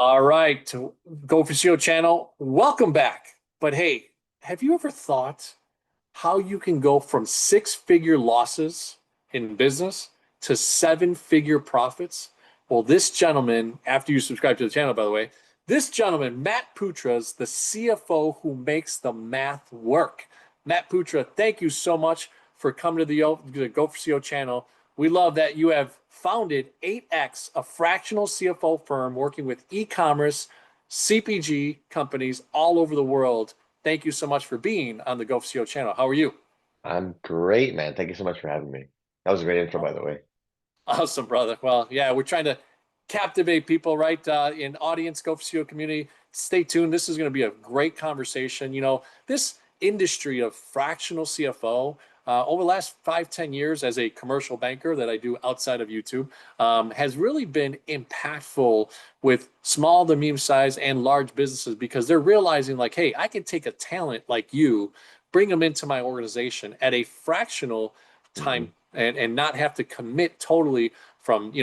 All right, to Go for CEO channel, welcome back. But hey, have you ever thought how you can go from six-figure losses in business to seven-figure profits? Well, this gentleman, after you subscribe to the channel, by the way, this gentleman, Matt Putra, is the CFO who makes the math work. Matt Putra, thank you so much for coming to the Go for CEO channel. We love that you have founded 8X, a fractional CFO firm working with e-commerce, CPG companies all over the world. Thank you so much for being on the Go for CEO channel. How are you? I'm great, man. Thank you so much for having me. That was a great intro, by the way. Awesome, brother. Well, yeah, we're trying to captivate people, right? In audience, Go for CEO community. Stay tuned. This is going to be a great conversation. This industry of fractional CFO, over the last 5, 10 years as a commercial banker that I do outside of YouTube, has really been impactful with small to medium size and large businesses because they're realizing like, hey, I can take a talent like you, bring them into my organization at a fractional Hmm. time and not have to commit totally from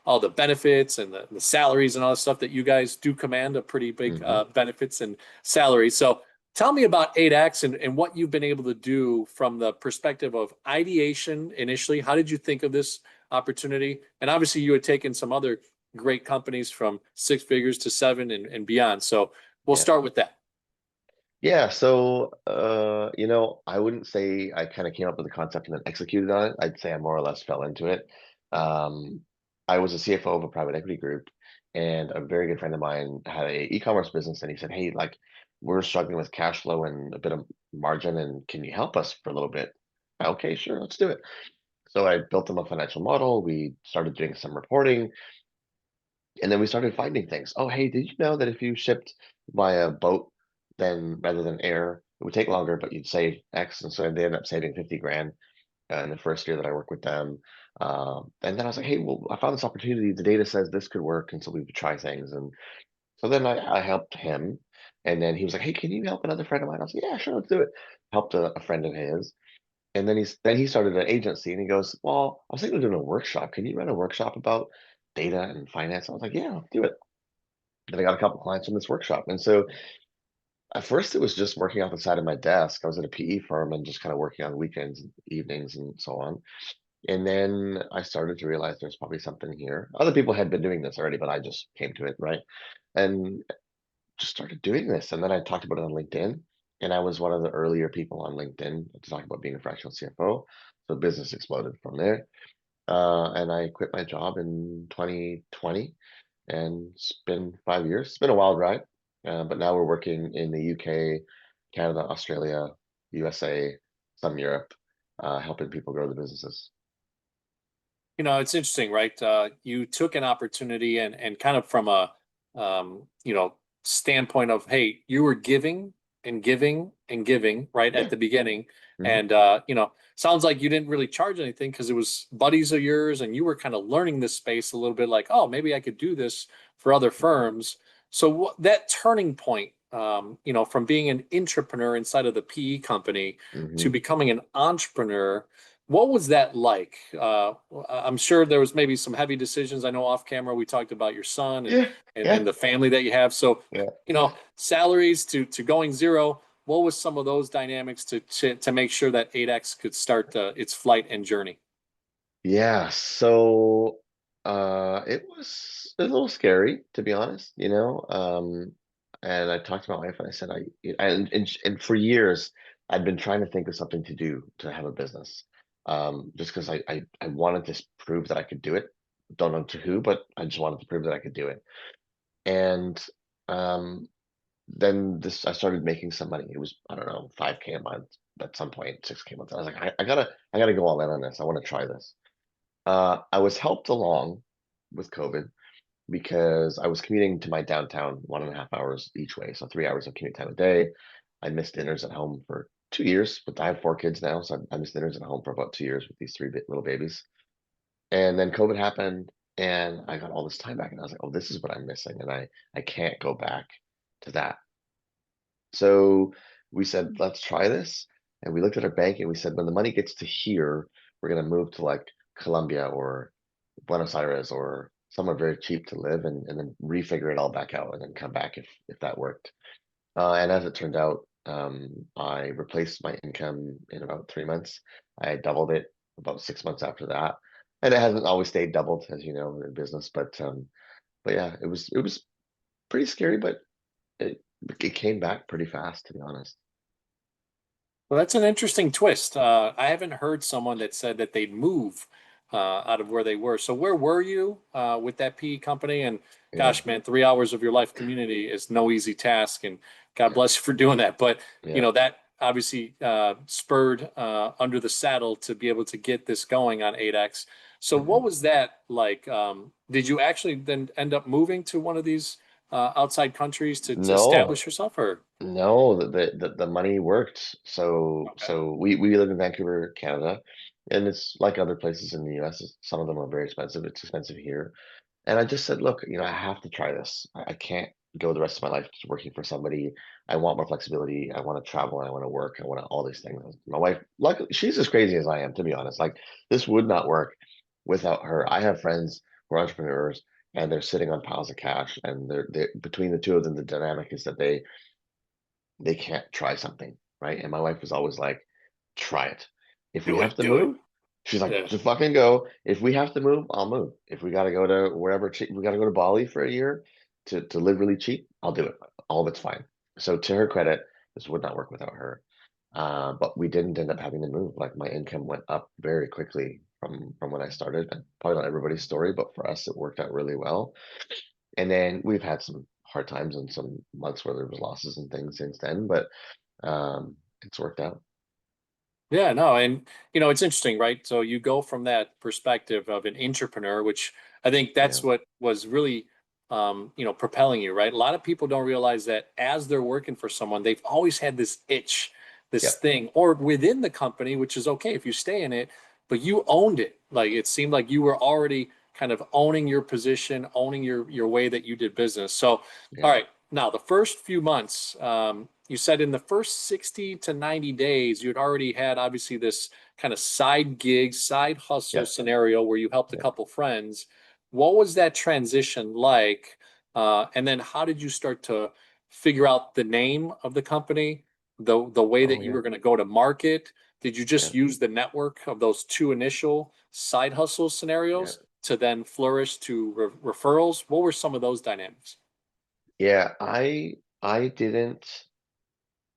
all the benefits and the salaries and all the stuff that you guys do command a pretty big Hmm. benefits and salaries. So tell me about 8X and what you've been able to do from the perspective of ideation initially. How did you think of this opportunity? And obviously you had taken some other great companies from six figures to seven and beyond. So we'll Yeah. start with that. Yeah. So, I wouldn't say I kind of came up with the concept and then executed on it. I'd say I more or less fell into it. Um, I was a CFO of a private equity group, and a very good friend of mine had a e-commerce business, and he said, "Hey, like, we're struggling with cash flow and a bit of margin, and can you help us for a little bit?" Okay, sure, let's do it. So I built them a financial model. We started doing some reporting. And then we started finding things. Oh, hey, did you know that if you shipped via boat, then rather than air, it would take longer, but you'd save X. And so they ended up saving 50 grand in the first year that I worked with them. And then I was like, hey, well, I found this opportunity. The data says this could work. And so we would try things. And so then I helped him. And then he was like, hey, can you help another friend of mine? I was like, yeah, sure, let's do it. Helped a friend of his. And then he started an agency and he goes, well, I was thinking of doing a workshop. Can you run a workshop about data and finance? I was like, yeah, I'll do it. Then I got a couple clients from this workshop. And so at first it was just working off the side of my desk. I was at a PE firm and just kind of working on weekends and evenings and so on. And then I started to realize there's probably something here. Other people had been doing this already, but I just came to it, right? And just started doing this. And then I talked about it on LinkedIn. And I was one of the earlier people on LinkedIn to talk about being a fractional CFO. So business exploded from there. And I quit my job in 2020, and it's been 5 years. It's been a wild ride, but now we're working in the UK, Canada, Australia, USA, some Europe, helping people grow the businesses. It's interesting, right? You took an opportunity and kind of from a standpoint of, hey, you were giving and giving and giving right at Yeah. the beginning, Hmm. and sounds like you didn't really charge anything because it was buddies of yours, and you were kind of learning this space a little bit, like, oh, maybe I could do this for other firms. So that turning point, from being an entrepreneur inside of the PE company to Hmm. becoming an entrepreneur, what was that like? I'm sure there was maybe some heavy decisions. I know off camera we talked about your son and Yeah. and, Yeah. and the family that you have. So, Yeah. salaries to going zero. What was some of those dynamics to make sure that 8X could start its flight and journey? Yeah. So it was a little scary, to be honest, and I talked to my wife and I said, and for years, I'd been trying to think of something to do to have a business. Just because I wanted to prove that I could do it. Don't know to who, but I just wanted to prove that I could do it. And um, then I started making some money. It was, I don't know, 5K a month at some point, 6K a month. I was like, I gotta go all in on this. I want to try this. I was helped along with COVID because I was commuting to my downtown 1.5 hours each way, so 3 hours of commute time a day. I missed dinners at home for 2 years, but I have 4 kids now, so I missed dinners at home for about 2 years with these three little babies. And then COVID happened, and I got all this time back, and I was like, "Oh, this is what I'm missing," and I can't go back to that. So we said, "Let's try this," and we looked at our bank, and we said, "When the money gets to here, we're gonna move to like Colombia or Buenos Aires or somewhere very cheap to live, and then refigure it all back out and then come back if that worked. And as it turned out, I replaced my income in about 3 months. I doubled it about 6 months after that, and it hasn't always stayed doubled, as you know, in business. But yeah, it was pretty scary, but it came back pretty fast, to be honest. Well, that's an interesting twist. I haven't heard someone that said that they'd move out of where they were. So where were you with that PE company? And Yeah, gosh, man, 3 hours of your life community is no easy task. And God yeah, bless you for doing that. But yeah. that obviously spurred under the saddle to be able to get this going on 8X. So what Mhm. was that like? Did you actually then end up moving to one of these outside countries to No, establish yourself, or? no, the money worked. So Okay. so we live in Vancouver, Canada, and it's like other places in the US. Some of them are very expensive. It's expensive here. And I just said, look, I have to try this. I can't go the rest of my life just working for somebody. I want more flexibility. I want to travel. I want to work. I want to, all these things. My wife, luckily, she's as crazy as I am, to be honest. Like, this would not work without her. I have friends who are entrepreneurs, and they're sitting on piles of cash, and they're between the two of them, the dynamic is that they can't try something, right? And my wife was always like, try it. If we Do have it, to do it. move, she's like, Yeah. just fucking go. If we have to move, I'll move. If we got to go to wherever cheap, we got to go to Bali for a year to live really cheap, I'll do it. All of it's fine. So to her credit, this would not work without her. But we didn't end up having to move. Like, my income went up very quickly from when I started. And probably not everybody's story, but for us, it worked out really well. And then we've had some hard times and some months where there was losses and things since then, but it's worked out. Yeah, no, and it's interesting, right? So you go from that perspective of an entrepreneur, which I think Yeah. that's what was really propelling you, right? A lot of people don't realize that as they're working for someone, they've always had this itch, this Yep. thing, or within the company, which is okay if you stay in it, but you owned it. Like, it seemed like you were already kind of owning your position, owning your way that you did business. So, all Yeah. right, now the first few months, you said in the first 60 to 90 days, you'd already had obviously this kind of side gig, side hustle Yep. scenario where you helped a Yep. couple friends. What was that transition like? And then how did you start to figure out the name of the company, the way Oh that you yeah. were going to go to market? Did you just Yeah. use the network of those two initial side hustle Yeah. scenarios to then flourish to referrals? What were some of those dynamics? Yeah. I didn't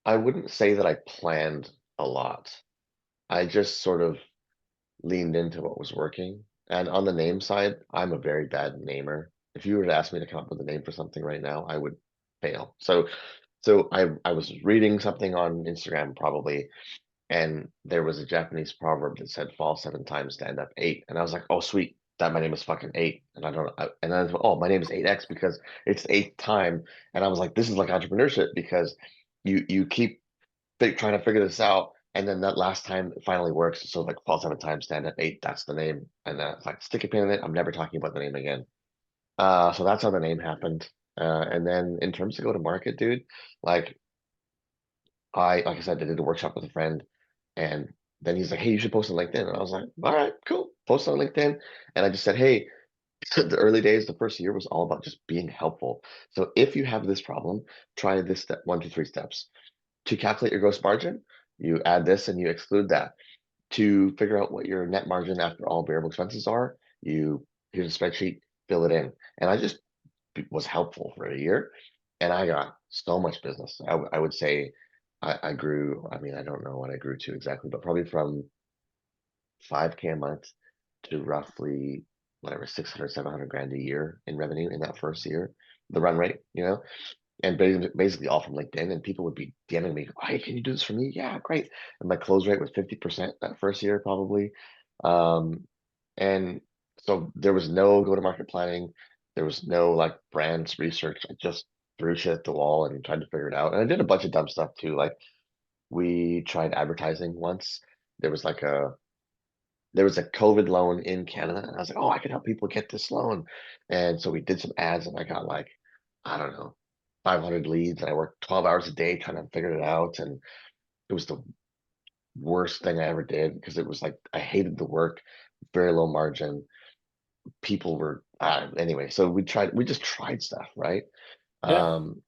I wouldn't say that I planned a lot. I just sort of leaned into what was working. And on the name side, I'm a very bad namer. If you were to ask me to come up with a name for something right now, I would fail. So I was reading something on Instagram probably, and there was a Japanese proverb that said fall 7 times, stand up eight. And I was like, oh sweet, that my name is fucking eight. And I don't and then I was, oh, my name is 8X because it's the eighth time. And I was like, this is like entrepreneurship because you keep trying to figure this out. And then that last time it finally works. So like fall 7 times, stand up eight, that's the name. And then it's like stick a pin in it. I'm never talking about the name again. So that's how the name happened. And then in terms of go to market, dude, like like I said, I did a workshop with a friend, and then he's like, "Hey, you should post on LinkedIn." And I was like, "All right, cool, post on LinkedIn." And I just said, "Hey, the early days, the first year was all about just being helpful. So if you have this problem, try this step, 1, 2, 3 steps. To calculate your gross margin, you add this and you exclude that. To figure out what your net margin after all variable expenses are, you here's a spreadsheet, fill it in." And I just was helpful for a year, and I got so much business. I would say I grew. I mean, I don't know what I grew to exactly, but probably from 5K a month to roughly whatever 600, 700 grand a year in revenue in that first year, the run rate, and basically all from LinkedIn. And people would be DMing me, "Hey, can you do this for me?" Yeah, great. And my close rate was 50% that first year, probably. Um, and so there was no go-to-market planning. There was no like brands research. I just threw shit at the wall and tried to figure it out. And I did a bunch of dumb stuff too. Like, we tried advertising once. There was like a there was a COVID loan in Canada, and I was like, "Oh, I could help people get this loan." And so we did some ads, and I got like, I don't know, 500 leads, and I worked 12 hours a day trying to figure it out. And it was the worst thing I ever did because it was like I hated the work, very low margin. people were, anyway, so we just tried stuff, right? Yeah. Um,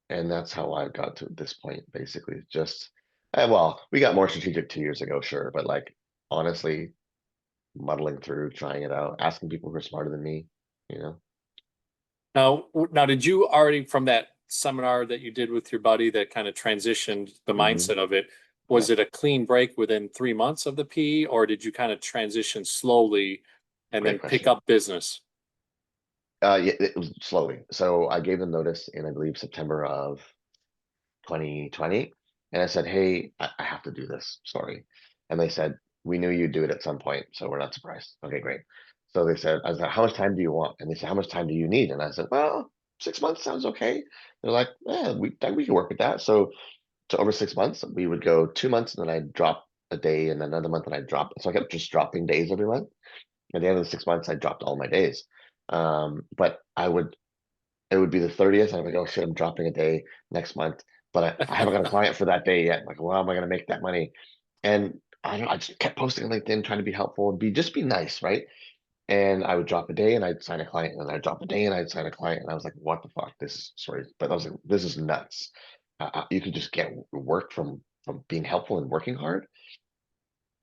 and that's how I got to this point, basically. Just, well, we got more strategic 2 years ago, sure, but like honestly, muddling through, trying it out, asking people who are smarter than me, you know. Now, did you already from that seminar that you did with your buddy that kind of transitioned the Hmm. mindset of it, Yeah, was it a clean break within 3 months of the PE, or did you kind of transition slowly and great then pick question. up business? Yeah, it was slowly. So I gave them notice in, I believe, September of 2020. And I said, hey, I have to do this. Sorry. And they said, we knew you'd do it at some point, so we're not surprised. Okay, great. So they said, I was like, how much time do you want? And they said, how much time do you need? And I said, well, 6 months sounds okay. They're like, yeah, we can work with that. So over 6 months, we would go 2 months and then I'd drop a day and another month and I'd drop. So I kept just dropping days every month. At the end of the 6 months, I dropped all my days. But it would be the 30th. And I'm like, oh shit, I'm dropping a day next month, but I haven't got a client for that day yet. Like, well, how am I going to make that money? And I don't know, I just kept posting on LinkedIn, trying to be helpful and be nice, right? And I would drop a day and I'd sign a client, and I'd drop a day and I'd sign a client. And I was like, what the fuck? This is sorry, but I was like, this is nuts. You could just get work from being helpful and working hard.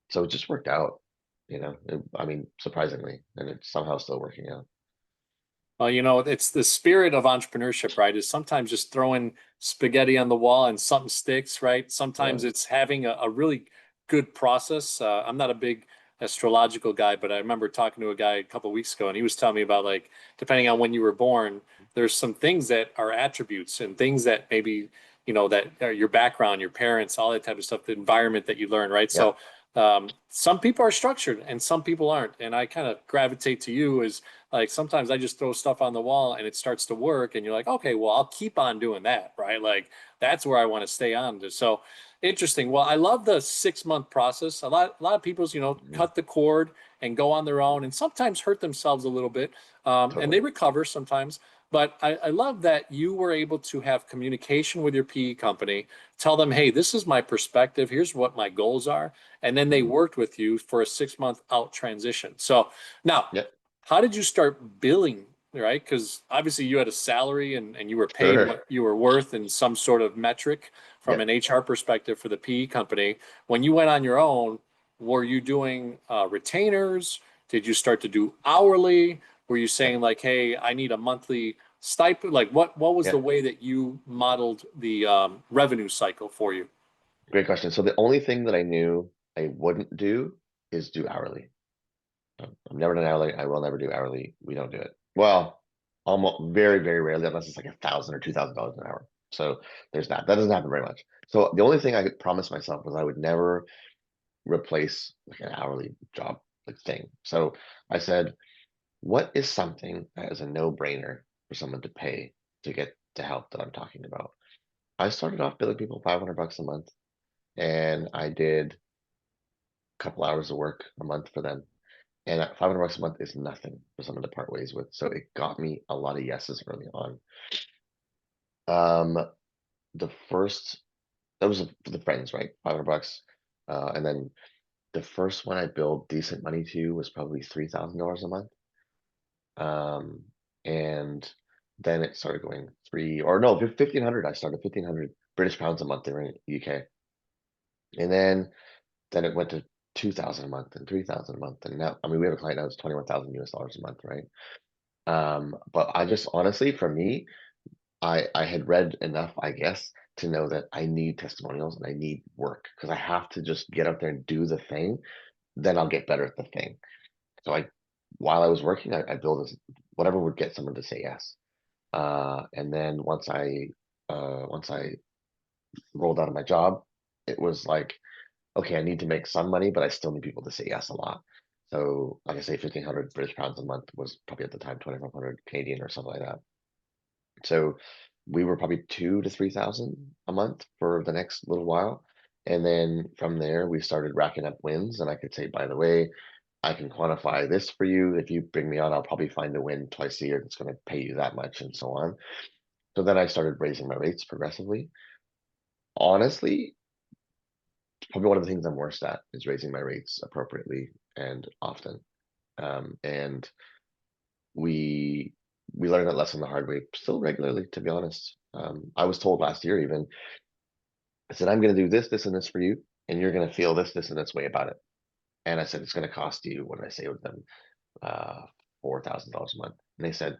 So it just worked out, I mean, surprisingly, and it's somehow still working out. Well, it's the spirit of entrepreneurship, right? Is sometimes just throwing spaghetti on the wall and something sticks, right? Yeah. Sometimes it's having a really good process. I'm not a big astrological guy, but I remember talking to a guy a couple of weeks ago, and he was telling me about like, depending on when you were born, there's some things that are attributes and things that maybe, that are your background, your parents, all that type of stuff, the environment that you learn, right? Yeah. So, some people are structured and some people aren't. And I kind of gravitate to you as like sometimes I just throw stuff on the wall and it starts to work, and you're like, okay, well, I'll keep on doing that, right? Like that's where I want to stay on to. So interesting. Well, I love the 6 month process. A lot of people's, Mhm. cut the cord and go on their own and sometimes hurt themselves a little bit. And they Totally. recover sometimes. But I love that you were able to have communication with your PE company, tell them, hey, this is my perspective. Here's what my goals are. And then they Mhm. worked with you for a 6 month out transition. So now, Yep. how did you start billing, right? Because obviously you had a salary and you were paid Sure. what you were worth in some sort of metric from an Yep. HR perspective for the PE company. When you went on your own, were you doing retainers? Did you start to do hourly? Were you Yep. saying like, hey, I need a monthly stipend? Like what was the Yep. way that you modeled the revenue cycle for you? Great question. So the only thing that I knew I wouldn't do is do hourly. I've never done hourly. I will never do hourly. We don't do it. Well, almost very, very rarely, unless it's like $1,000 or $2,000 an hour. So there's that. That doesn't happen very much. So the only thing I could promise myself was I would never replace like an hourly job like thing. So I said, what is something that is a no-brainer for someone to pay to get the help that I'm talking about? I started off billing people $500 a month, and I did a couple hours of work a month for them. And at $500 a month is nothing for someone to part ways with. So it got me a lot of yeses early on. Um, the first that was for the friends, right? $500. And then the first one I billed decent money to was probably $3,000 a month. Um, and then it started going three or no, 1,500. I started 1,500 British pounds a month there in UK. And then it went to 2,000 a month and 3,000 a month. And now, I mean, we have a client now that's 21,000 US dollars a month, right? But I just honestly, for me, I had read enough, I guess, to know that I need testimonials and I need work because I have to just get out there and do the thing. Then I'll get better at the thing. So while I was working, I built this, whatever would get someone to say yes. And then once I rolled out of my job, it was like, okay, I need to make some money, but I still need people to say yes a lot. So, like I say, 1,500 British pounds a month was probably at the time 2,500 Canadian or something like that. So we were probably 2 to 3,000 a month for the next little while. And then from there, we started racking up wins. And I could say, by the way, I can quantify this for you. If you bring me on, I'll probably find a win twice a year that's going to pay you that much and so on. So then I started raising my rates progressively. Honestly, probably one of the things I'm worst at is raising my rates appropriately and often. And we we learned that lesson the hard way, still regularly, to be honest. I was told last year even, I said, I'm going to do this, this, and this for you, and you're going to feel this, this, and this way about it. And I said, it's going to cost you, what did I say with them? Uh, $4,000 a month. And they said,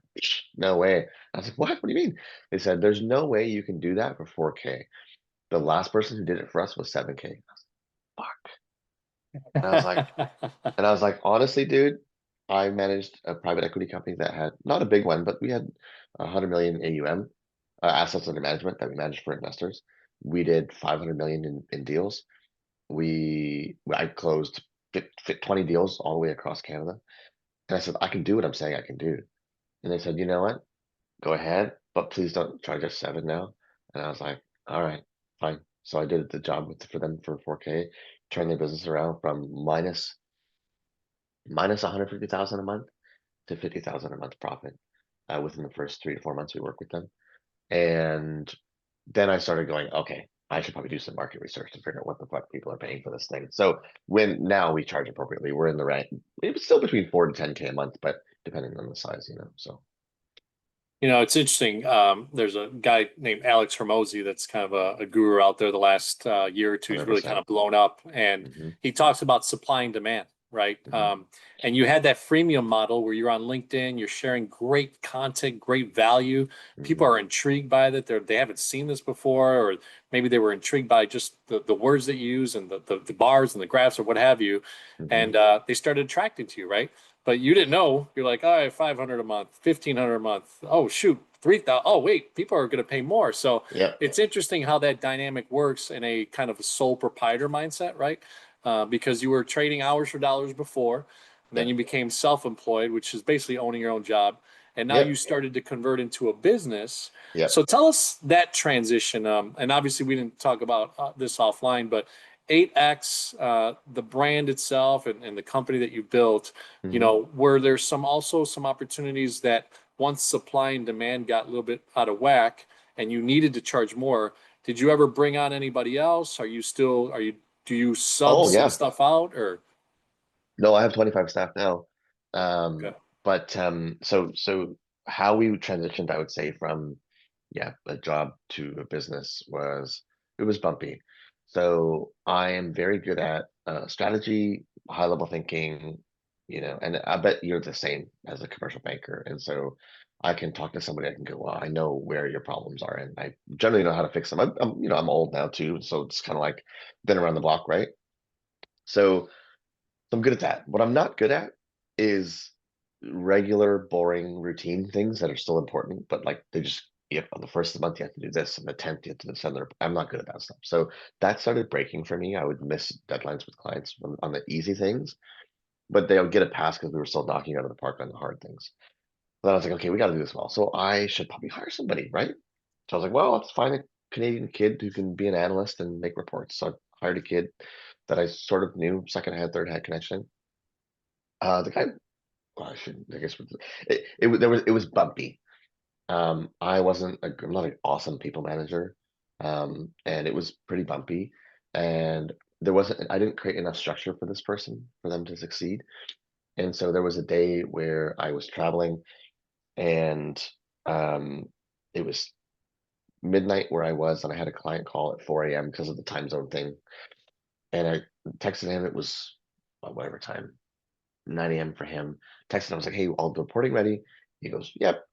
no way. I was like, what? What do you mean? They said, there's no way you can do that for 4K. The last person who did it for us was 7K. Fuck. And I was like, honestly, dude, I managed a private equity company that had not a big one, but we had 100 million AUM, assets under management that we managed for investors. We did 500 million in deals. I closed 20 deals all the way across Canada. And I said, I can do what I'm saying I can do. And they said, you know what? Go ahead, but please don't charge us 7 now. And I was like, all right, fine. So I did the job for them for 4K, turned their business around from minus 150,000 a month to 50,000 a month profit within the first 3 to 4 months we work with them. And then I started going, okay, I should probably do some market research to figure out what the fuck people are paying for this thing. So when now we charge appropriately, we're in the rank. It's still between 4 to 10K a month, but depending on the size. So It's interesting. There's a guy named Alex Hermosi that's kind of a guru out there the last year or two. He's really kind 100%. of blown up, and Hmm. he talks about supply and demand, right? Hmm. And you had that freemium model where you're on LinkedIn, you're sharing great content, great value. People Hmm. are intrigued by that. They haven't seen this before, or maybe they were intrigued by just the words that you use and the bars and the graphs or what have you, Hmm. and they started attracting to you, right? But you didn't know. You're like, all right, 500 a month, 1,500 a month. Oh, shoot, 3,000. Oh, wait, people are going to pay more. So Yep. it's interesting how that dynamic works in a kind of a sole proprietor mindset, right? Because you were trading hours for dollars before, and then you Yep. became self-employed, which is basically owning your own job. And now you Yep. started to convert into a business. Yep. So tell us that transition. And obviously, we didn't talk about this offline, but 8X, the brand itself and the company that you built, Hmm. were there also some opportunities that once supply and demand got a little bit out of whack and you needed to charge more, did you ever bring on anybody else? Do you sub Oh some yeah. stuff out or? No, I have 25 staff now. Okay. But so how we transitioned, I would say, from yeah, a job to a business it was bumpy. So I am very good at strategy, high level thinking, and I bet you're the same as a commercial banker. And so I can talk to somebody, I can go, well, I know where your problems are, and I generally know how to fix them. I'm old now too, so it's kind of like been around the block, right? So I'm good at that. What I'm not good at is regular, boring, routine things that are still important, but like they just, on the first of the month you have to do this, and the 10th you have to send their. I'm not good at that stuff. So that started breaking for me. I would miss deadlines with clients on the easy things, but they would get a pass because we were still knocking out of the park on the hard things. Then I was like, okay, we got to do this well. So I should probably hire somebody, right? So I was like, well, let's find a Canadian kid who can be an analyst and make reports. So I hired a kid that I sort of knew, second hand, third hand connection. The guy, well, I shouldn't, I guess it was bumpy. I'm not an awesome people manager. And it was pretty bumpy. And I didn't create enough structure for this person for them to succeed. And so there was a day where I was traveling and um, it was midnight where I was, and I had a client call at 4 a.m. because of the time zone thing. And I texted him, it was whatever time, 9 a.m. for him. Texted him, I was like, hey, all the reporting ready? He goes, yep,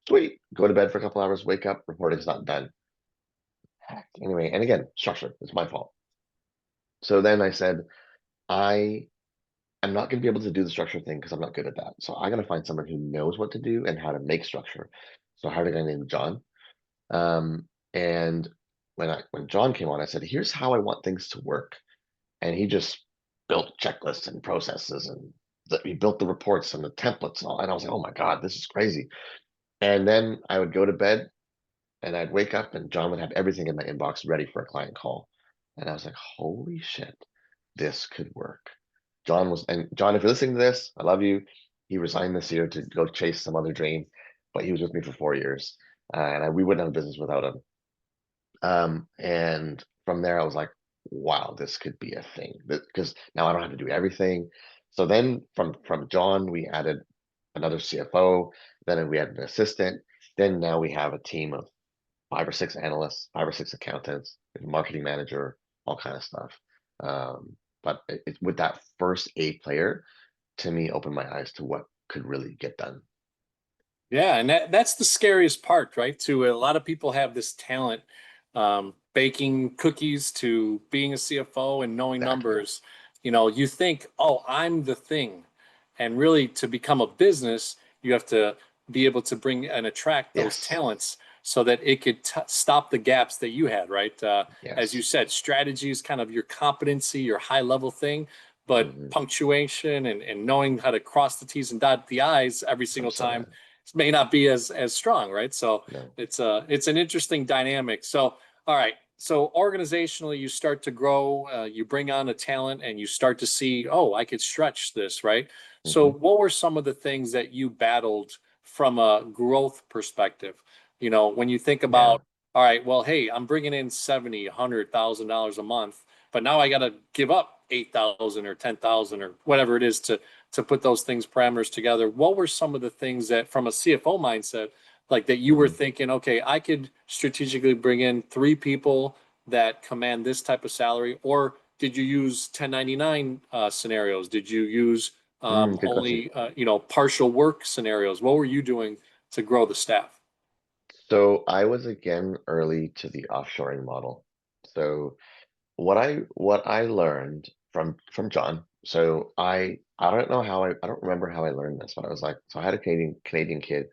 sweet. Go to bed for a couple hours, wake up, reporting's not done. Heck. Anyway, and again, structure, it's my fault. So then I said, I am not going to be able to do the structure thing because I'm not good at that. So I got to find someone who knows what to do and how to make structure. So I hired a guy named John. And when John came on, I said, here's how I want things to work. And he just built checklists and processes, and he built the reports and the templates and all. And I was like, oh my God, this is crazy. And then I would go to bed and I'd wake up and John would have everything in my inbox ready for a client call. And I was like, holy shit, this could work. And John, if you're listening to this, I love you. He resigned this year to go chase some other dream, but he was with me for 4 years. We wouldn't have a business without him. And from there, I was like, wow, this could be a thing because now I don't have to do everything. So then from John, we added another CFO, then we had an assistant, then now we have a team of 5 or 6 analysts, 5 or 6 accountants, a marketing manager, all kind of stuff. But with that first A player, to me, opened my eyes to what could really get done. Yeah, and that's the scariest part, right? To a lot of people have this talent, baking cookies to being a CFO and knowing Exactly. numbers. You think, oh, I'm the thing. And really, to become a business, you have to be able to bring and attract those Yes. talents so that it could stop the gaps that you had, right? As you Yes. said, strategy is kind of your competency, your high level thing, but Hmm. punctuation and knowing how to cross the T's and dot the I's every I'm single so time bad. may not be as strong, right? So No. it's an interesting dynamic. So all right, so organizationally, you start to grow, you bring on a talent, and you start to see, oh, I could stretch this, right? So Hmm. what were some of the things that you battled from a growth perspective? When you think Yeah. about, all right, well, hey, I'm bringing in 70, $100,000 a month, but now I got to give up 8,000 or 10,000 or whatever it is to put those things parameters together. What were some of the things that from a CFO mindset, like that you were Hmm. thinking, okay, I could strategically bring in 3 people that command this type of salary, or did you use 1099 scenarios? Did you use Good question. only partial work scenarios? What were you doing to grow the staff? So I was again early to the offshoring model. So what I learned from John. So I don't know how I don't remember how I learned this, but I was like, so I had a Canadian kid,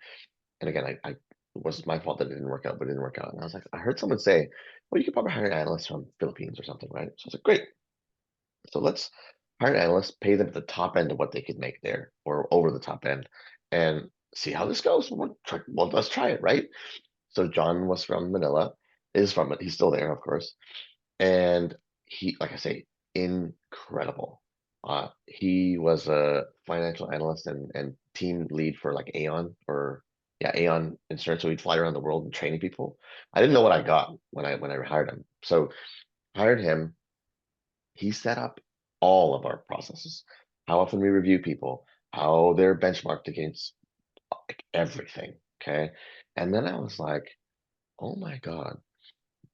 and again, I it was my fault that it didn't work out, but it didn't work out. And I was like, I heard someone say, well, you could probably hire an analyst from Philippines or something, right? So I was like, great. So let's hire an analyst, pay them at the top end of what they could make there, or over the top end, and see how this goes. Well, let's try it, right? So John was from Manila, is from it. He's still there, of course, and he, like I say, incredible. He was a financial analyst and team lead for like Aon or yeah, Aon Insurance. So he'd fly around the world and training people. I didn't know what I got when I hired him. So hired him. He set up all of our processes, how often we review people, how they're benchmarked against like everything. Okay. And then I was like, oh my God,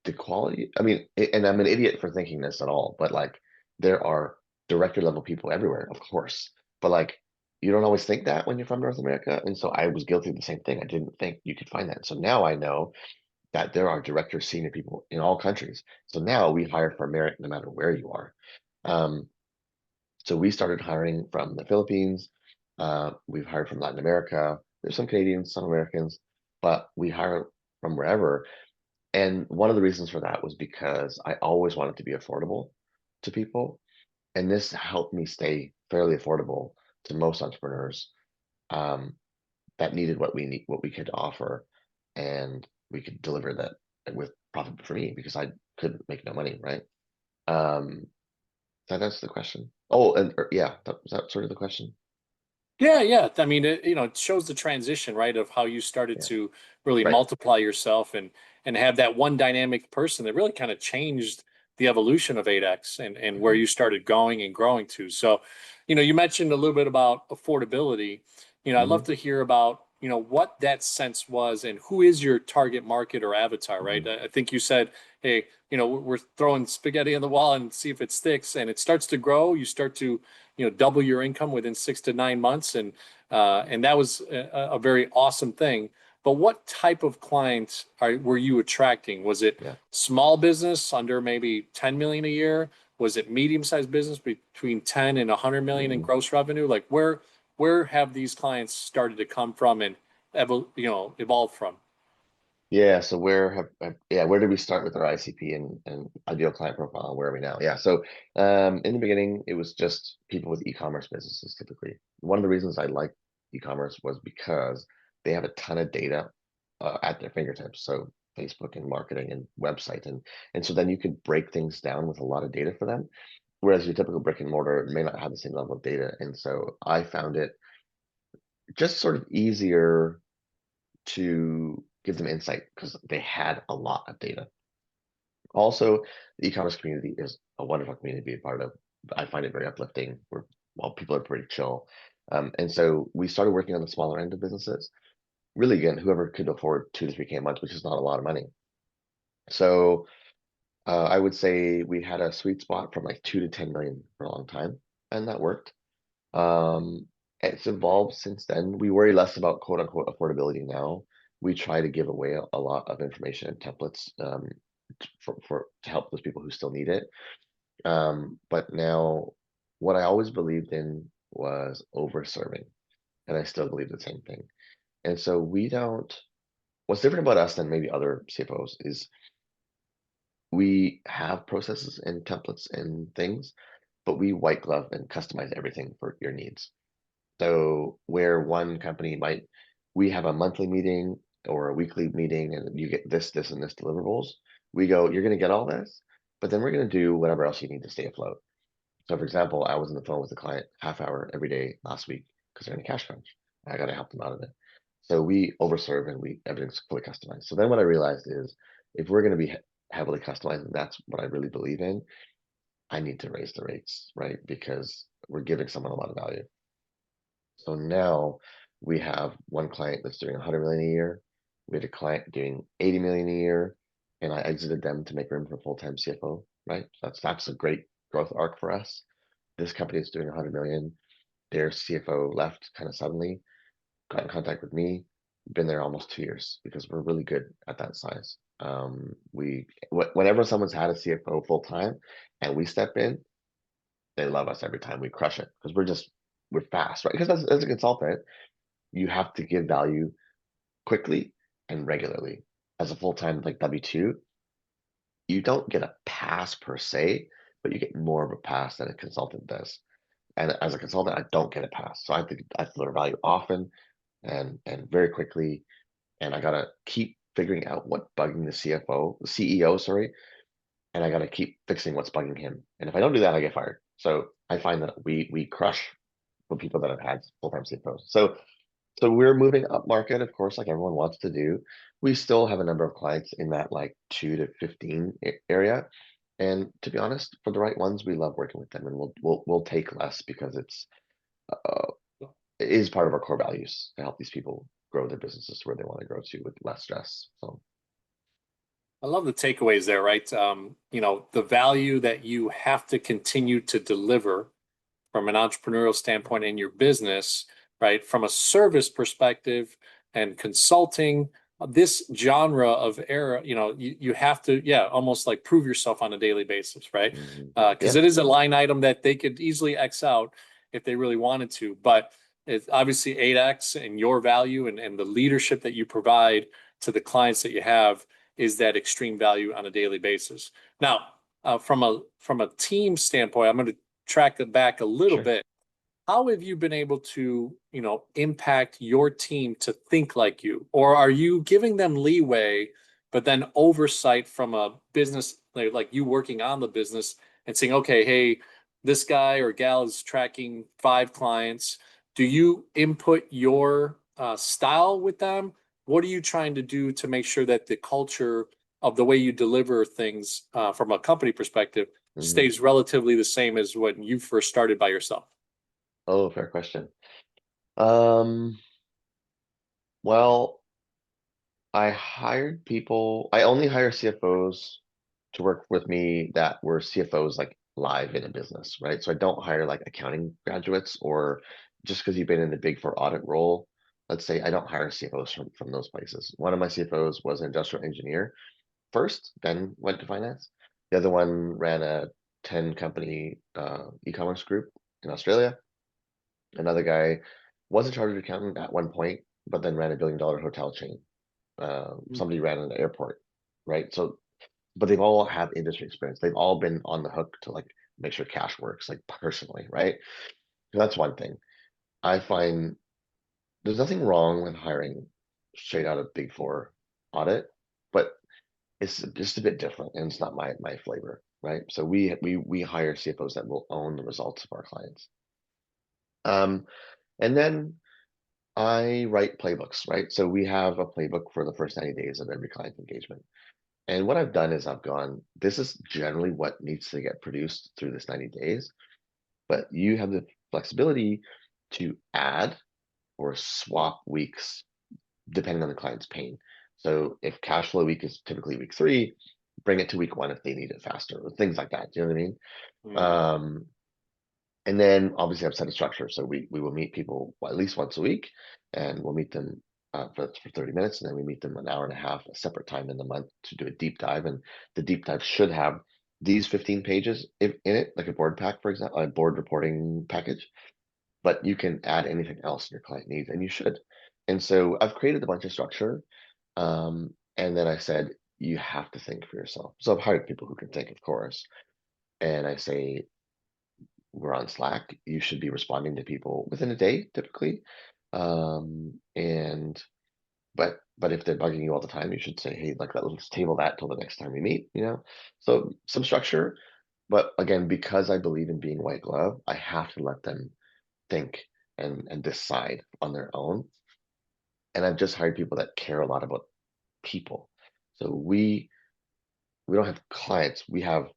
the quality. I mean, and I'm an idiot for thinking this at all, but like there are director level people everywhere, of course. But like you don't always think that when you're from North America. And so I was guilty of the same thing. I didn't think you could find that. So now I know that there are directors, senior people in all countries. So now we hire for merit no matter where you are. Um, so we started hiring from the Philippines. We've hired from Latin America. There's some Canadians, some Americans, but we hire from wherever. And one of the reasons for that was because I always wanted to be affordable to people. And this helped me stay fairly affordable to most entrepreneurs um, that needed what we could offer. And we could deliver that with profit for me because I couldn't make no money, right? Um, that's the question. Oh, and yeah, that was that sort of the question. Yeah, yeah. I mean, it shows the transition, right, of how you started Yeah, to really right. multiply yourself and have that one dynamic person that really kind of changed the evolution of 8X and where Hmm. you started going and growing to. So, you mentioned a little bit about affordability. I'd love Hmm. to hear about, what that sense was and who is your target market or avatar, right? Hmm. I think you said, hey, we're throwing spaghetti on the wall and see if it sticks, and it starts to grow. You start to double your income within 6 to 9 months, and that was a very awesome thing. But what type of clients were you attracting? Was it Yeah. small business under maybe 10 million a year? Was it medium-sized business between 10 and 100 million in Hmm. gross revenue? Like where have these clients started to come from and evolve from? Yeah, so where did we start with our ICP and ideal client profile? Where are we now? Yeah, so in the beginning, it was just people with e-commerce businesses typically. One of the reasons I like e-commerce was because they have a ton of data at their fingertips. So Facebook and marketing and website and so then you could break things down with a lot of data for them. Whereas your typical brick and mortar may not have the same level of data. And so I found it just sort of easier to give them insight because they had a lot of data. Also, the e-commerce community is a wonderful community to be a part of. I find it very uplifting. People are pretty chill. And so we started working on the smaller end of businesses. Really, again, whoever could afford 2 to 3K a month, which is not a lot of money. So I would say we had a sweet spot from like 2 to 10 million for a long time, and that worked. It's evolved since then. We worry less about quote unquote affordability now. We try to give away a lot of information and templates for to help those people who still need it. But now, what I always believed in was over serving, and I still believe the same thing. And so we don't. What's different about us than maybe other CFOs is we have processes and templates and things, but we white glove and customize everything for your needs. So where one company might, we have a monthly meeting or a weekly meeting and you get this, this, and this deliverables. We go, you're going to get all this, but then we're going to do whatever else you need to stay afloat. So for example, I was on the phone with a client half hour every day last week because they're in a cash crunch. I got to help them out of it. So we overserve and everything's fully customized. So then what I realized is if we're going to be heavily customized, and that's what I really believe in, I need to raise the rates, right? Because we're giving someone a lot of value. So now we have one client that's doing 100 million a year. We had a client doing 80 million a year, and I exited them to make room for full-time CFO, right? That's a great growth arc for us. This company is doing 100 million. Their CFO left kind of suddenly, got in contact with me. Been there almost 2 years because we're really good at that size. Whenever someone's had a CFO full time and we step in, they love us every time. We crush it because we're fast, right? Because as a consultant, you have to give value quickly and regularly. As a full-time like W2, you don't get a pass per se, but you get more of a pass than a consultant does. And as a consultant, I don't get a pass. So I have to deliver value often and very quickly. And I gotta keep figuring out what's bugging the CFO, the CEO, sorry, and I gotta keep fixing what's bugging him. And if I don't do that, I get fired. So I find that we crush for people that have had full-time CFOs. So we're moving up market, of course, like everyone wants to do. We still have a number of clients in that like 2 to 15 area. And to be honest, for the right ones, we love working with them, and we'll take less because uh, it is part of our core values to help these people grow their businesses to where they want to grow to with less stress. So I love the takeaways there, right? The value that you have to continue to deliver from an entrepreneurial standpoint in your business, right? From a service perspective and consulting, this genre of era, you have to, yeah, almost like prove yourself on a daily basis, right? Because yeah, it is a line item that they could easily X out if they really wanted to. But it's obviously 8X and your value and the leadership that you provide to the clients that you have is that extreme value on a daily basis. Now, from a team standpoint, I'm going to track it back a little sure. bit. How have you been able to, impact your team to think like you? Or are you giving them leeway, but then oversight from a business, like you working on the business and saying, okay, hey, this guy or gal is tracking 5 clients. Do you input your style with them? What are you trying to do to make sure that the culture of the way you deliver things from a company perspective Mhm. stays relatively the same as when you first started by yourself? Oh, fair question. Um, well, I only hire CFOs to work with me that were CFOs like live in a business, right? So I don't hire like accounting graduates or just because you've been in the big four audit role. Let's say I don't hire CFOs from those places. One of my CFOs was an industrial engineer first, then went to finance. The other one ran a 10 company e-commerce group in Australia. Another guy was a chartered accountant at one point, but then ran a $1 billion hotel chain. Somebody ran an airport, right? So, but they've all have industry experience. They've all been on the hook to like make sure cash works, like personally, right? So that's one thing. I find there's nothing wrong with hiring straight out of Big Four audit, but it's just a bit different, and it's not my flavor, right? So we hire CFOs that will own the results of our clients. Um, and then I write playbooks, right? So we have a playbook for the first 90 days of every client engagement. And what I've done is I've gone, this is generally what needs to get produced through this 90 days, but you have the flexibility to add or swap weeks depending on the client's pain. So if cash flow week is typically week 3, bring it to week 1 if they need it faster, or things like that. Do you know what I mean? Mm. Um, and then obviously I've set a structure. So we will meet people at least once a week, and we'll meet them for 30 minutes, and then we meet them an hour and a half, a separate time in the month to do a deep dive. And the deep dive should have these 15 pages in it, like a board pack, for example, a board reporting package. But you can add anything else your client needs, and you should. And so I've created a bunch of structure, and then I said, you have to think for yourself. So I've hired people who can think, of course. And I say, we're on Slack. You should be responding to people within a day, typically. And but if they're bugging you all the time, you should say, hey, like let's table that till the next time we meet, you know? So some structure, but again, because I believe in being white glove, I have to let them think and decide on their own. And I've just hired people that care a lot about people. So we don't have clients. We have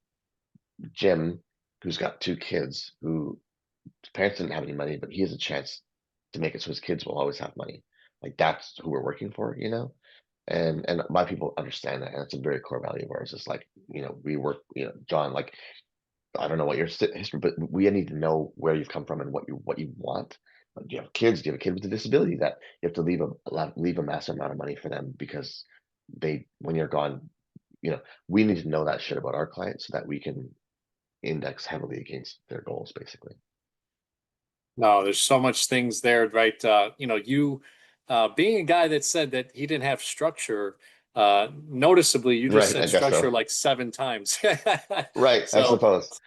Jim, who's got 2 kids, who his parents didn't have any money, but he has a chance to make it so his kids will always have money. Like that's who we're working for, you know? And my people understand that, and it's a very core value of ours. It's like, we work, John, like I don't know what your history, but we need to know where you've come from and what you want. Like, do you have kids? Do you have a kid with a disability that you have to leave a massive amount of money for them because when you're gone, we need to know that shit about our clients so that we can index heavily against their goals, basically. No, there's so much things there, right? You being a guy that said that he didn't have structure, noticeably, you just Right, I said guess structure so. like 7 times. Right, I So suppose.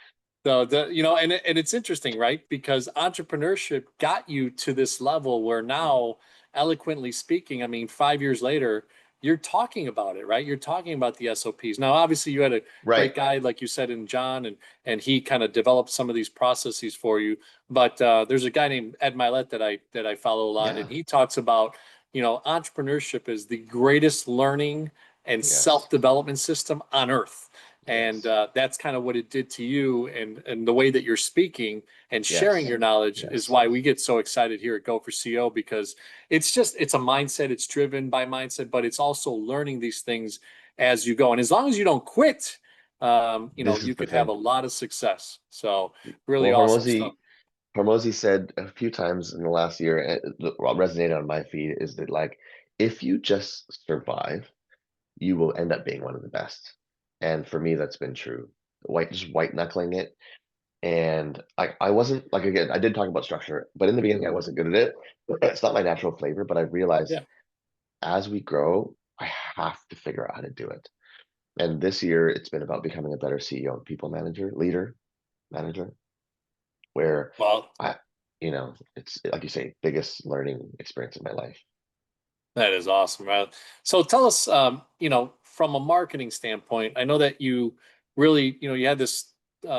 and it's interesting, right? Because entrepreneurship got you to this level where Mhm. now, eloquently speaking, I mean, 5 years later, you're talking about it, right? You're talking about the SOPs. Now, obviously, you had a Right. great guy, like you said, in John, and he kind of developed some of these processes for you. But there's a guy named Ed Milet that I follow a lot, and Yeah. he talks about, entrepreneurship is the greatest learning and Yes. self-development system on earth. And Yes. that's kind of what it did to you, and the way that you're speaking and sharing Yes. your knowledge is Yes. why we get so excited here at Go for CO, because it's a mindset. It's driven by mindset, but it's also learning these things as you go. And as long as you don't quit, This is you the could have a thing. lot of success. So really Well, awesome stuff. Hormozy said a few times in the last year, what resonated on my feed is that, like, if you just survive, you will end up being one of the best. And for me, that's been true. Just white knuckling it. And I wasn't like, again, I did talk about structure, but in the beginning, I wasn't good at it. It's not my natural flavor, but I realized Yeah. as we grow, I have to figure out how to do it. And this year, it's been about becoming a better CEO and people manager, leader, manager, where Well, I, it's like you say, biggest learning experience of my life. that is awesome, man. So tell us, from a marketing standpoint, I know that you really, you had this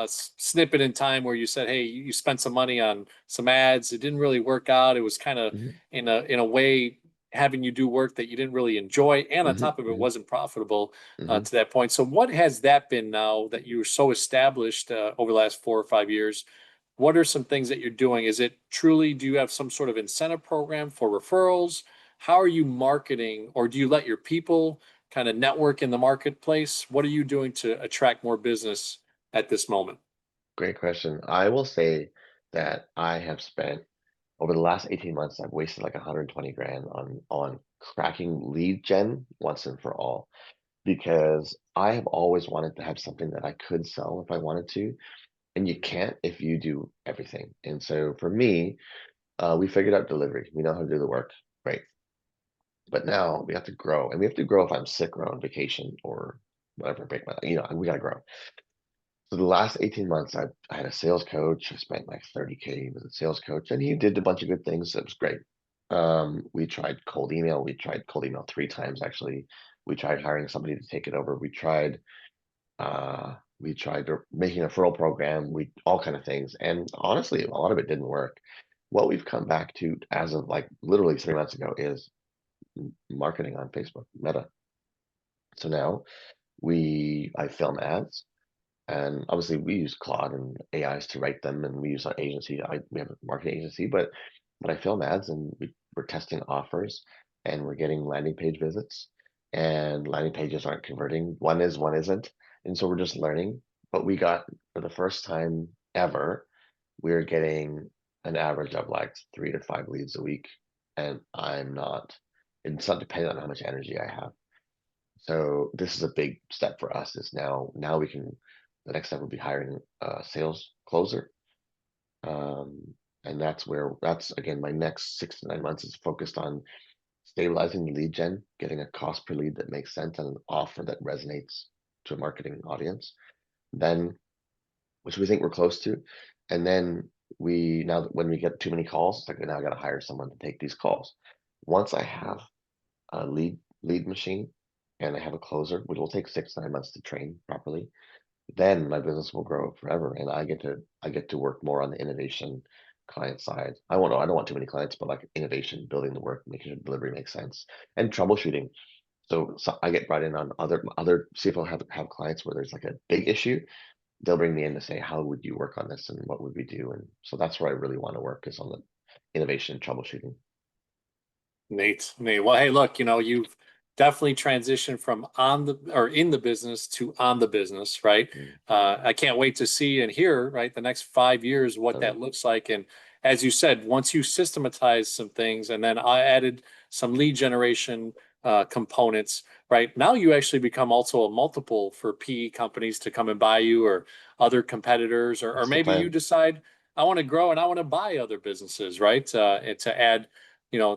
snippet in time where you said, "Hey, you spent some money on some ads. It didn't really work out. It was kind of Hmm. in a way having you do work that you didn't really enjoy, and on Hmm. top of it, Hmm. wasn't profitable Hmm. to that point." So what has that been now that you were so established over the last 4 or 5 years? What are some things that you're doing? Is it truly, do you have some sort of incentive program for referrals? How are you marketing, or do you let your people kind of network in the marketplace? What are you doing to attract more business at this moment? Great question. I will say that I have spent over the last 18 months, I've wasted like 120 grand on cracking lead gen once and for all, because I have always wanted to have something that I could sell if I wanted to, and you can't if you do everything. And so for me, we figured out delivery. We know how to do the work. Great. But now we have to grow, and we have to grow if I'm sick or on vacation or whatever, break my, we gotta grow. So the last 18 months, I had a sales coach. I spent like 30K with a sales coach, and he did a bunch of good things. It was great. We tried cold email. We tried cold email 3 times, actually. We tried hiring somebody to take it over. We tried making a referral program. We all kind of things. And honestly, a lot of it didn't work. What we've come back to as of like literally 3 months ago is marketing on Facebook, Meta. So now I film ads. And obviously, we use Claude and AIs to write them, and we use our agency. We have a marketing agency, but but I film ads and we're testing offers and we're getting landing page visits and landing pages aren't converting. One is, one isn't. And so we're just learning. But we got, for the first time ever, we're getting an average of like 3 to 5 leads a week. And it's not dependent on how much energy I have. So this is a big step for us is now the next step will be hiring a sales closer. Um, and that's again, my next 6 to 9 months is focused on stabilizing the lead gen, getting a cost per lead that makes sense and an offer that resonates to a marketing audience. Then, which we think we're close to. And then now that when we get too many calls, it's like now I got to hire someone to take these calls. Once I have a lead machine and I have a closer, which will take 6 to 9 months to train properly, then my business will grow forever and I get to work more on the innovation client side. I don't want too many clients, but like innovation, building the work, making sure delivery makes sense, and troubleshooting. So I get brought in on other CFO have clients where there's like a big issue. They'll bring me in to say, how would you work on this and what would we do? And so that's where I really want to work is on the innovation troubleshooting. Nate. Well, hey, look, you've definitely transitioned from on the or in the business to on the business, right? Mm, I can't wait to see and hear, right, the next 5 years, what totally. that looks like. And as you said, once you systematize some things, and then I added some lead generation components, right? Now you actually become also a multiple for PE companies to come and buy you or other competitors, or That's the maybe you plan. decide I want to grow and I want to buy other businesses, right? And to add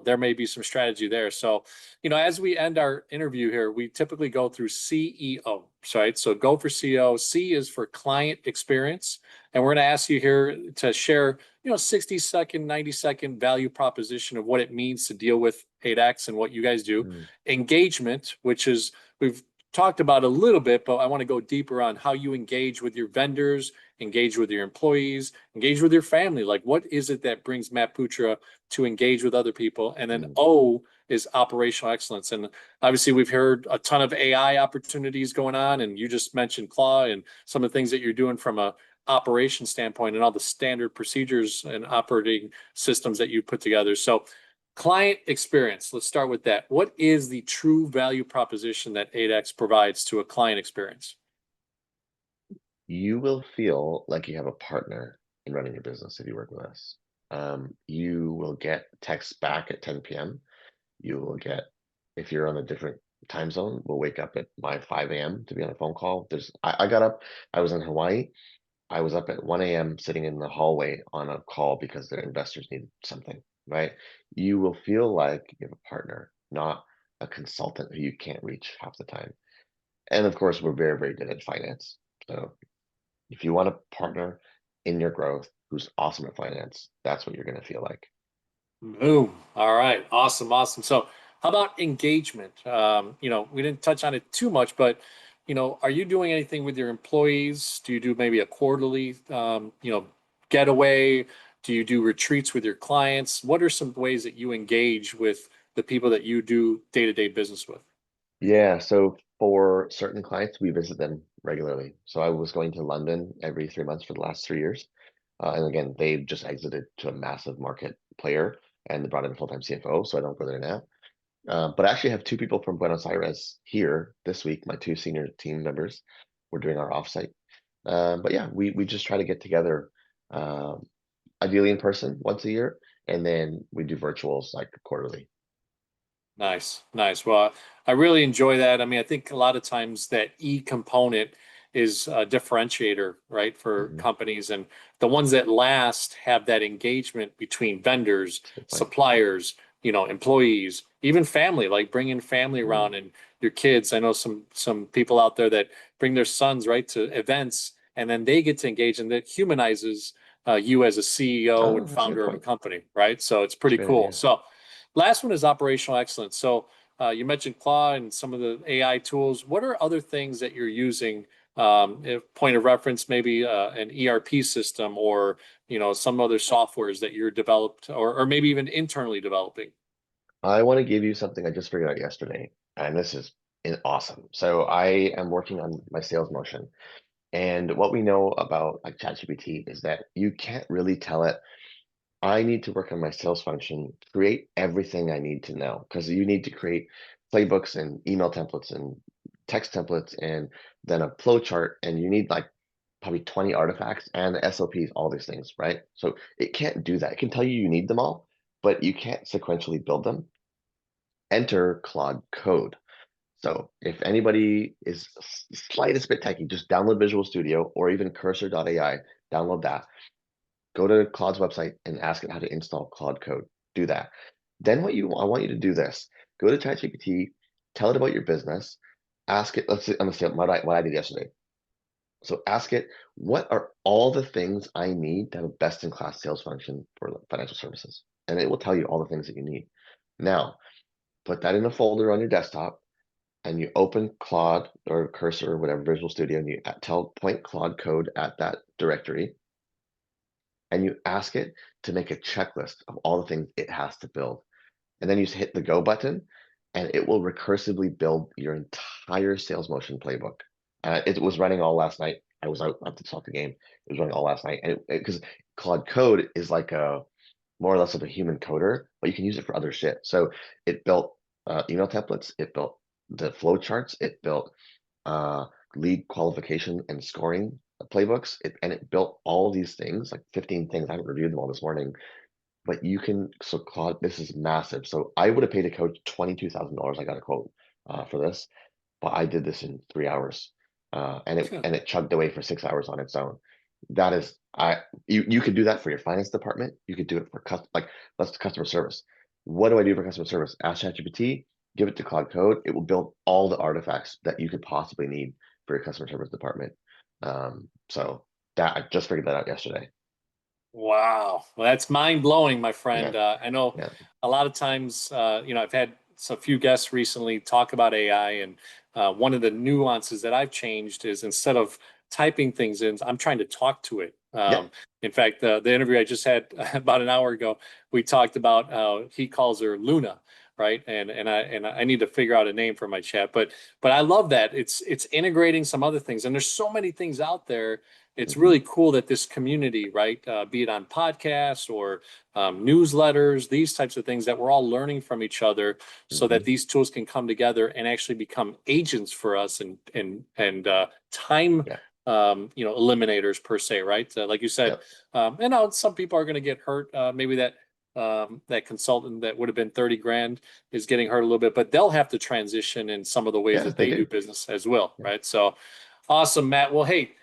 there may be some strategy there. So, as we end our interview here, we typically go through CEO, right? So go for CEO. C is for client experience. And we're going to ask you here to share, 60-second, 90-second value proposition of what it means to deal with 8X and what you guys do. Mm, Engagement, which is, we've talked about a little bit, but I want to go deeper on how you engage with your vendors, engage with your employees, engage with your family. Like, what is it that brings Matt Putra to engage with other people? And then mm. O is operational excellence. And obviously, we've heard a ton of AI opportunities going on, and you just mentioned Claw and some of the things that you're doing from a operation standpoint and all the standard procedures and operating systems that you put together. So client experience, let's start with that. What is the true value proposition that 8X provides to a client experience? You will feel like you have a partner in running your business if you work with us. You will get texts back at 10 p.m. You will get, if you're on a different time zone, we'll wake up at my 5 a.m. to be on a phone call. I got up, I was in Hawaii. I was up at 1 a.m. sitting in the hallway on a call because their investors needed something, right? You will feel like you have a partner, not a consultant who you can't reach half the time. And of course, we're very, very good at finance. So if you want a partner in your growth who's awesome at finance, that's what you're going to feel like. Boom. All right. Awesome. Awesome. So, how about engagement? We didn't touch on it too much, but are you doing anything with your employees? Do you do maybe a quarterly, getaway? Do you do retreats with your clients? What are some ways that you engage with the people that you do day-to-day business with? Yeah, so for certain clients, we visit them regularly. So I was going to London every 3 months for the last 3 years. And again, they've just exited to a massive market player and they brought in a full-time CFO, so I don't go there now. But I actually have two people from Buenos Aires here this week, my two senior team members. We're doing our offsite. But yeah, we just try to get together, ideally in person once a year, and then we do virtuals like quarterly. Nice, nice. Well, I really enjoy that. I mean, I think a lot of times that E component is a differentiator, right, for Mhm. companies. And the ones that last have that engagement between vendors, That's a good point. suppliers, employees, even family, like bringing family Mm. around and your kids. I know some people out there that bring their sons, right, to events, and then they get to engage, and that humanizes you as a CEO Oh, and that's a good founder of a point. company, right? So it's That's a pretty great cool. idea. So last one is operational excellence. So you mentioned Claw and some of the AI tools. What are other things that you're using? If point of reference, maybe an ERP system or some other softwares that you're developed or maybe even internally developing. I want to give you something I just figured out yesterday, and this is awesome. So I am working on my sales motion, and what we know about like ChatGPT is that you can't really tell it I need to work on my sales function, create everything I need to know, because you need to create playbooks and email templates and text templates and then a flow chart, and you need like probably 20 artifacts and the SOPs, all these things, right? So it can't do that. It can tell you you need them all, but you can't sequentially build them. Enter Claude Code. So if anybody is slightest bit techy, just download Visual Studio or even cursor.ai, download that. Go to Claude's website and ask it how to install Claude Code. Do that. Then I want you to do this. Go to ChatGPT, tell it about your business, ask it, let's say, I'm gonna say what I did yesterday. So ask it, what are all the things I need to have a best-in-class sales function for financial services? And it will tell you all the things that you need. Now, put that in a folder on your desktop and you open Claude or Cursor or whatever Visual Studio and you point Claude Code at that directory and you ask it to make a checklist of all the things it has to build. And then you just hit the go button and it will recursively build your entire sales motion playbook. It was running all last night. I was out at the soccer game. It was running all last night. And because Claude Code is like a more or less of a human coder, but you can use it for other shit. So it built email templates. It built the flow charts. It built uh, lead qualification and scoring playbooks. And it built all these things, like 15 things. I haven't reviewed them all this morning, but you can, so Claude, this is massive. So I would have paid a coach $22,000. I got a quote for this, but I did this in 3 hours. And it chugged away for 6 hours on its own. That is, you could do that for your finance department. You could do it for let's customer service. What do I do for customer service? Ask ChatGPT, give it to Cloud Code. It will build all the artifacts that you could possibly need for your customer service department. So that I just figured that out yesterday. Wow. Well, that's mind blowing, my Yeah, friend. I know yeah. a lot of times, I've had a few guests recently talk about AI, and one of the nuances that I've changed is instead of typing things in, I'm trying to talk to it. Yeah. In fact, the interview I just had about an hour ago, we talked about how he calls her Luna, right? And I need to figure out a name for my chat, but I love that it's integrating some other things, and there's so many things out there. It's Mhm. really cool that this community, right, be it on podcasts or newsletters, these types of things, that we're all learning from each other, so that Mhm. these tools can come together and actually become agents for us, and time, Yeah. eliminators per se, right? Like you said, Yep. and now some people are going to get hurt. Maybe that consultant that would have been 30 grand is getting hurt a little bit, but they'll have to transition in some of the ways Yeah, that they they do do. business as well, Yeah. right? So awesome, Matt. Well, hey,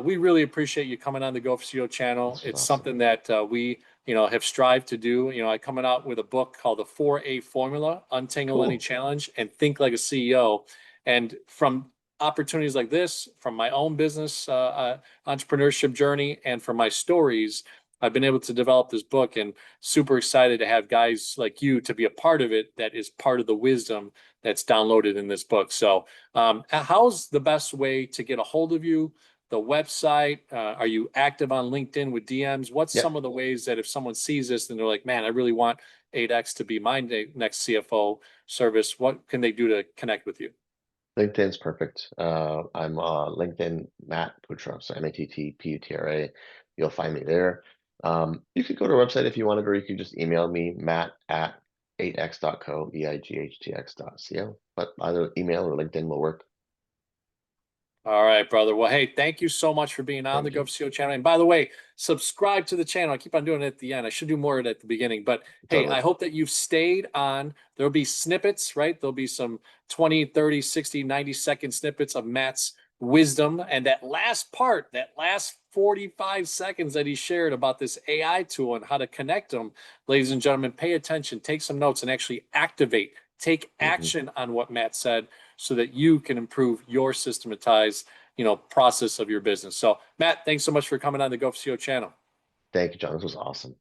we really appreciate you coming on the Go for CEO channel. This was It's awesome. something that we, have strived to do. I'm coming out with a book called The 4A Formula: Untangle Any Cool. Challenge and Think Like a CEO. And from opportunities like this, from my own business entrepreneurship journey, and from my stories, I've been able to develop this book, and super excited to have guys like you to be a part of it. That is part of the wisdom that's downloaded in this book. So, how's the best way to get a hold of you? The website? Are you active on LinkedIn with DMs? What's Yep. some of the ways that if someone sees this and they're like, man, I really want 8X to be my next CFO service, what can they do to connect with you? LinkedIn's perfect. I'm LinkedIn Matt Putra, so MattPutra. You'll find me there. You could go to our website if you wanted, or you could just email me, Matt at 8x.co, EIGHTX.co. But either email or LinkedIn will work. All right, brother. Well, hey, thank you so much for being on the Thank you. GoFCO channel. And by the way, subscribe to the channel. I keep on doing it at the end. I should do more of it at the beginning. But hey, Totally. I hope that you've stayed on. There'll be snippets, right? There'll be some 20, 30, 60, 90-second snippets of Matt's wisdom. And that last part, that last 45 seconds that he shared about this AI tool and how to connect them, ladies and gentlemen, pay attention, take some notes, and actually activate, take Hmm. action on what Matt said, so that you can improve your systematized, process of your business. So, Matt, thanks so much for coming on the Go for CEO channel. Thank you, John. This was awesome.